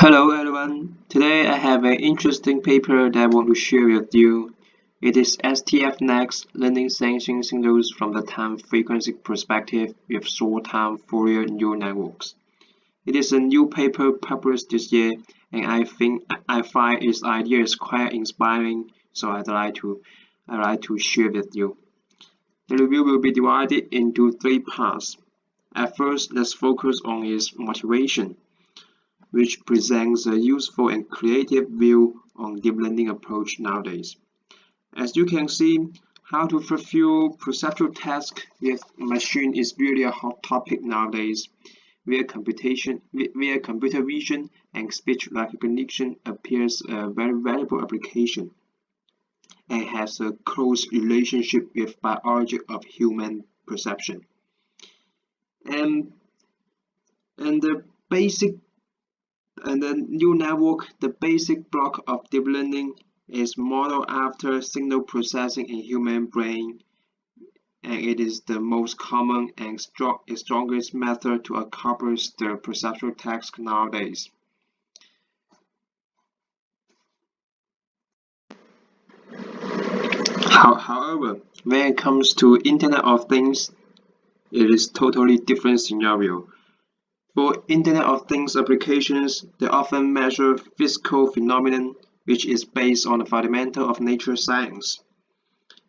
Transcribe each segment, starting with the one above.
Hello everyone, today I have an interesting paper that I want to share with you. It is STF Next Learning Sensing Signals from the Time Frequency Perspective with Short-Time Fourier Neural Networks. It is a new paper published this year and I find its idea is quite inspiring, so I'd like to share with you. The review will be divided into 3 parts. At first, let's focus on its motivation, which presents a useful and creative view on deep learning approach nowadays. As you can see, how to fulfill perceptual tasks with machine is really a hot topic nowadays, where computer vision and speech recognition appears a very valuable application and has a close relationship with biology of human perception. And the neural network, the basic block of deep learning, is modeled after signal processing in human brain, and it is the most common and strongest method to accomplish the perceptual task nowadays. However, when it comes to Internet of Things, it is totally different scenario. For Internet of Things applications, they often measure physical phenomenon, which is based on the fundamental of nature science.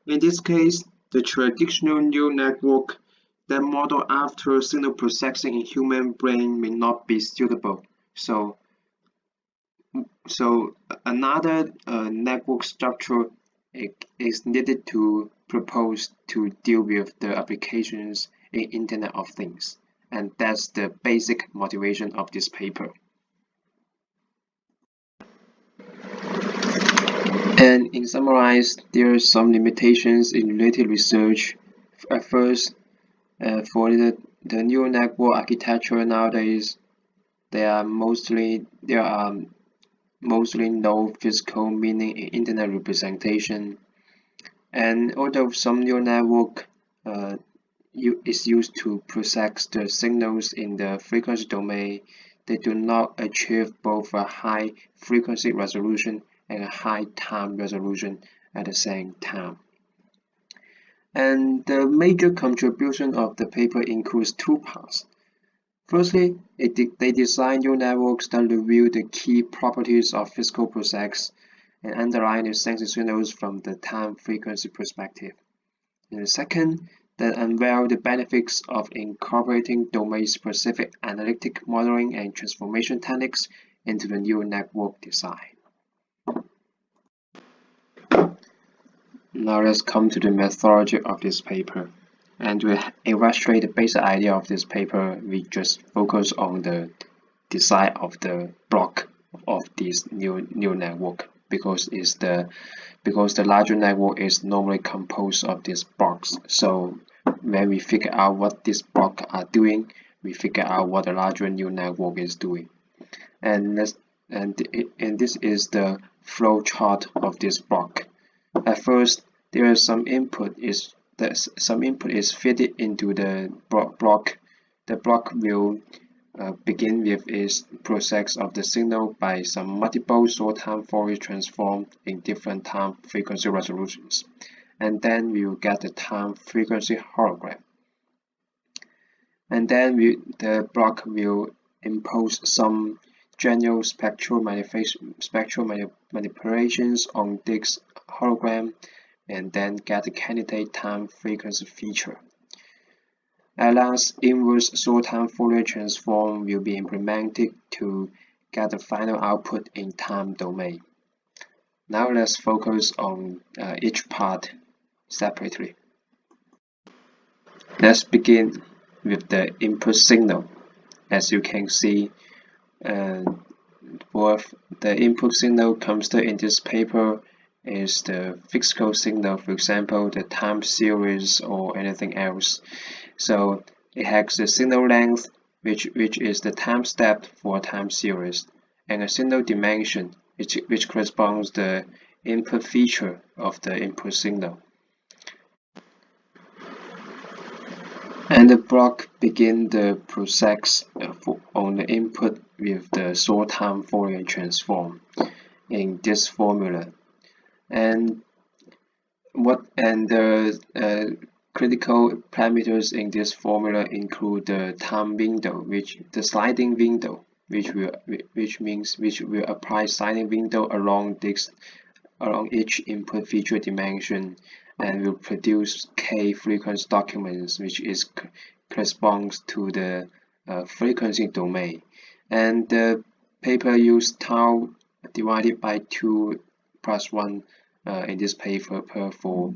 In this case, the traditional neural network that model after signal processing in human brain may not be suitable. So another network structure is needed to propose to deal with the applications in Internet of Things. And that's the basic motivation of this paper. And in summarize, there are some limitations in related research. At first, for the neural network architecture nowadays, there are mostly no physical meaning in Internet representation. And although some neural network is used to process the signals in the frequency domain, they do not achieve both a high frequency resolution and a high time resolution at the same time. And the major contribution of the paper includes 2 parts. Firstly, they design neural networks that reveal the key properties of physical process and underline the sensing signals from the time frequency perspective. And the second, that unveil the benefits of incorporating domain-specific analytic modeling and transformation techniques into the neural network design. Now let's come to the methodology of this paper. And to illustrate the basic idea of this paper, we just focus on the design of the block of this neural network because the larger network is normally composed of these blocks. So when we figure out what these blocks are doing, we figure out what the larger neural network is doing. And this is the flow chart of this block. At first, there is some input is fed into the block. The block will begin with its process of the signal by some multiple short-time Fourier transform in different time frequency resolutions, and then we will get the time frequency hologram. And then the block will impose some general spectral manipulations on this hologram, and then get the candidate time frequency feature. At last, inverse short-time Fourier transform will be implemented to get the final output in time domain. Now let's focus on each part separately. Let's begin with the input signal. As you can see, both the input signal considered in this paper is the physical signal, for example, the time series or anything else. So it has the signal length, which is the time step for a time series, and a signal dimension, which corresponds the input feature of the input signal. And the block begin the process on the input with the short time Fourier transform in this formula, and the critical parameters in this formula include the time window, the sliding window, which will apply sliding window along each input feature dimension, and will produce k frequency documents, which corresponds to the frequency domain. And the paper used tau divided by 2 plus 1 in this paper for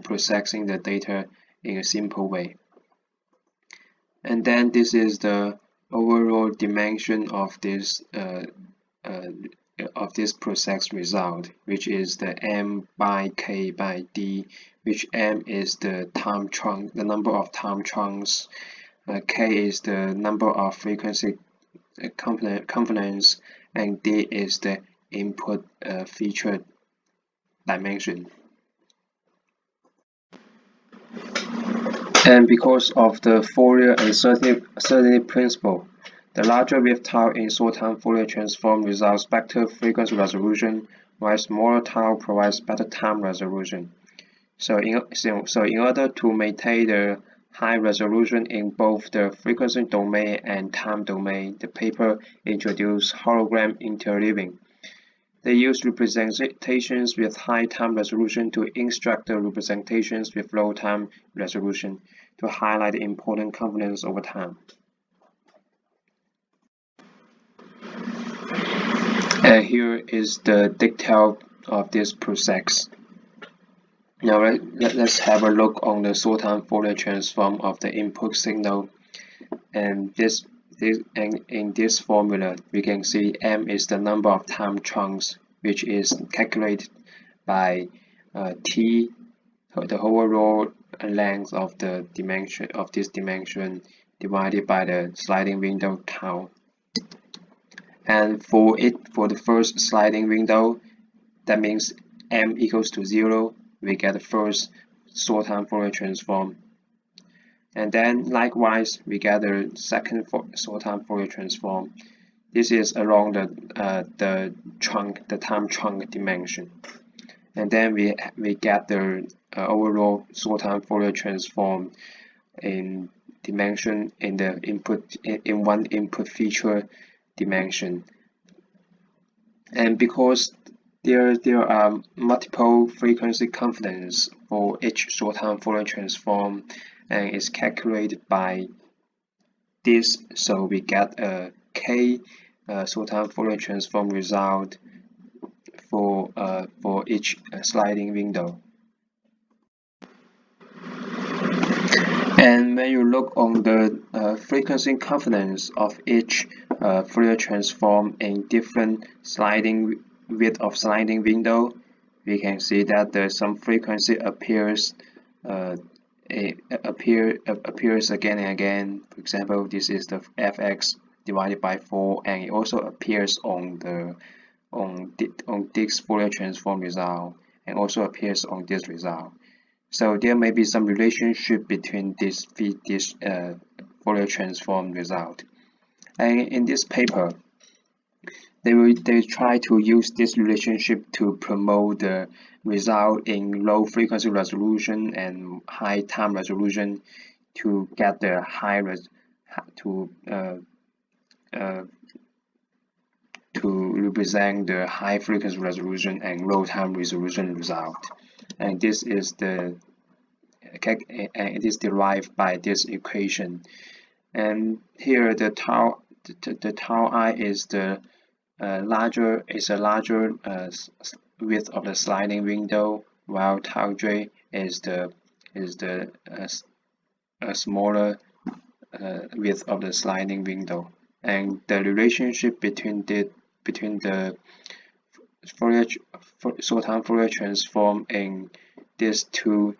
processing the data in a simple way. And then this is the overall dimension of this process result, which is the m by k by d, which m is the time chunk, the number of time chunks, k is the number of frequency components, and d is the input feature dimension. And because of the Fourier uncertainty principle, the larger with tau in short time Fourier transform results better frequency resolution, while smaller tau provides better time resolution. So in order to maintain the high resolution in both the frequency domain and time domain, the paper introduced hologram interleaving. They use representations with high time resolution to instruct the representations with low time resolution to highlight the important components over time. And here is the detail of this process. Now let's have a look on the short time Fourier transform of the input signal. And in this formula, we can see m is the number of time chunks, which is calculated by t, the overall length of the dimension of this dimension, divided by the sliding window tau. And for the first sliding window, that means m equals to 0, we get the first short time Fourier transform. And then likewise, we get the second short time Fourier transform. This is along the time chunk dimension. And then we get the overall short time Fourier transform in dimension in the input in one input feature dimension. And because there are multiple frequency confidence for each short time Fourier transform, and is calculated by this, so we get a k short time Fourier transform result for each sliding window. And when you look on the frequency confidence of each Fourier transform in different width of sliding window, we can see that some frequency appears again and again. For example, this is the fx divided by 4, and it also appears on this Fourier transform result, and also appears on this result. So there may be some relationship between this Fourier transform result. And in this paper, they try to use this relationship to promote the result in low frequency resolution and high time resolution to get the to represent the high frequency resolution and low time resolution result. And this is it is derived by this equation. And here the tau I is the larger width of the sliding window, while tau j is the smaller width of the sliding window. And the relationship between the short time Fourier transform in these two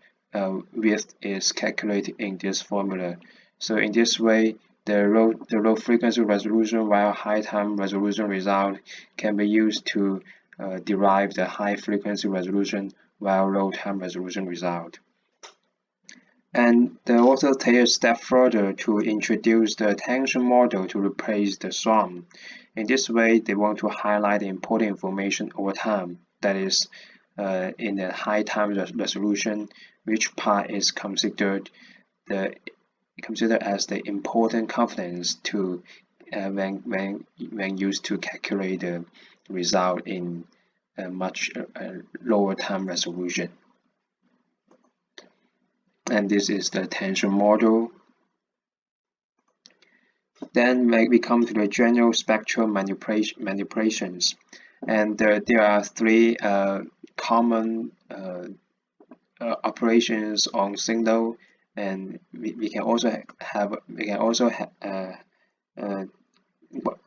width is calculated in this formula. So in this way, the low frequency resolution while high time resolution result can be used to derive the high frequency resolution while low time resolution result. And the author takes a step further to introduce the attention model to replace the sum. In this way, they want to highlight the important information over time, that is, in a high time resolution, which part is considered as the important confidence to when used to calculate the result in a much lower time resolution. And this is the attention model. Then we come to the general spectral manipulations, and there are three common operations on signal, and we can also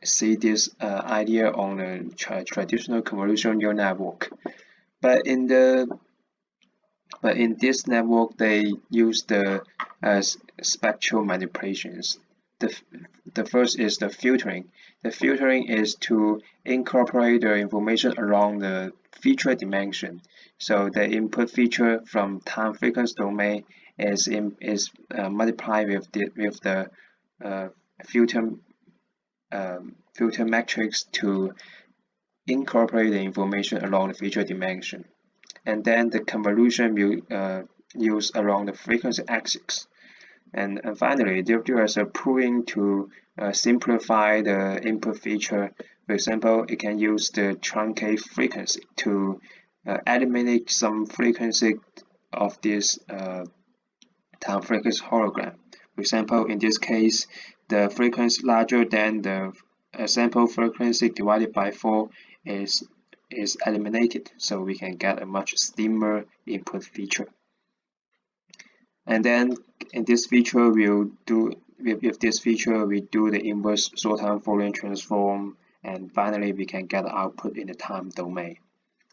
see this idea on the traditional convolutional neural network. But in this network, they use the spectral manipulations. The first is the filtering. The filtering is to incorporate the information along the feature dimension. So the input feature from time frequency domain is multiplied with the filter matrix to incorporate the information along the feature dimension. And then the convolution will use along the frequency axis. And finally, there is a proving to simplify the input feature. For example, it can use the truncate frequency to eliminate some frequency of this time frequency hologram. For example, in this case, the frequency larger than the sample frequency divided by 4 is eliminated, so we can get a much slimmer input feature. And then in this feature, with this feature we do the inverse short-time Fourier transform, and finally we can get the output in the time domain.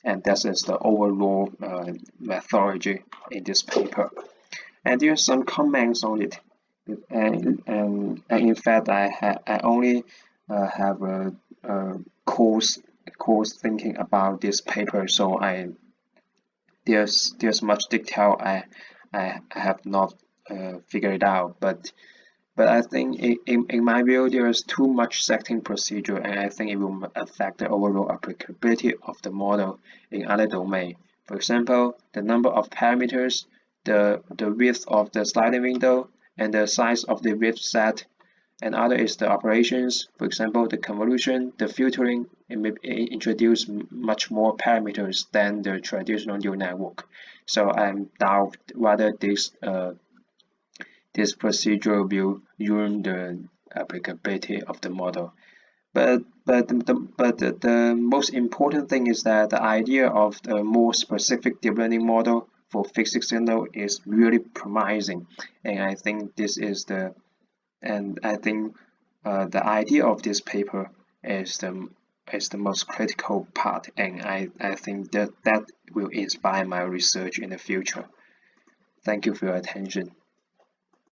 And that is the overall methodology in this paper. And there are some comments on it. And in fact, I only have a course thinking about this paper, so there's much detail I have not figured it out, but I think in my view there is too much setting procedure, and I think it will affect the overall applicability of the model in other domains. For example, the number of parameters, the width of the sliding window, and the size of the width set. And other is the operations. For example, the convolution, the filtering, it may introduce much more parameters than the traditional neural network. So I'm doubt whether this procedure will ruin the applicability of the model. But the most important thing is that the idea of the more specific deep learning model for fixed signal is really promising, and I think this is the idea of this paper is the most critical part, and I think that will inspire my research in the future. Thank you for your attention.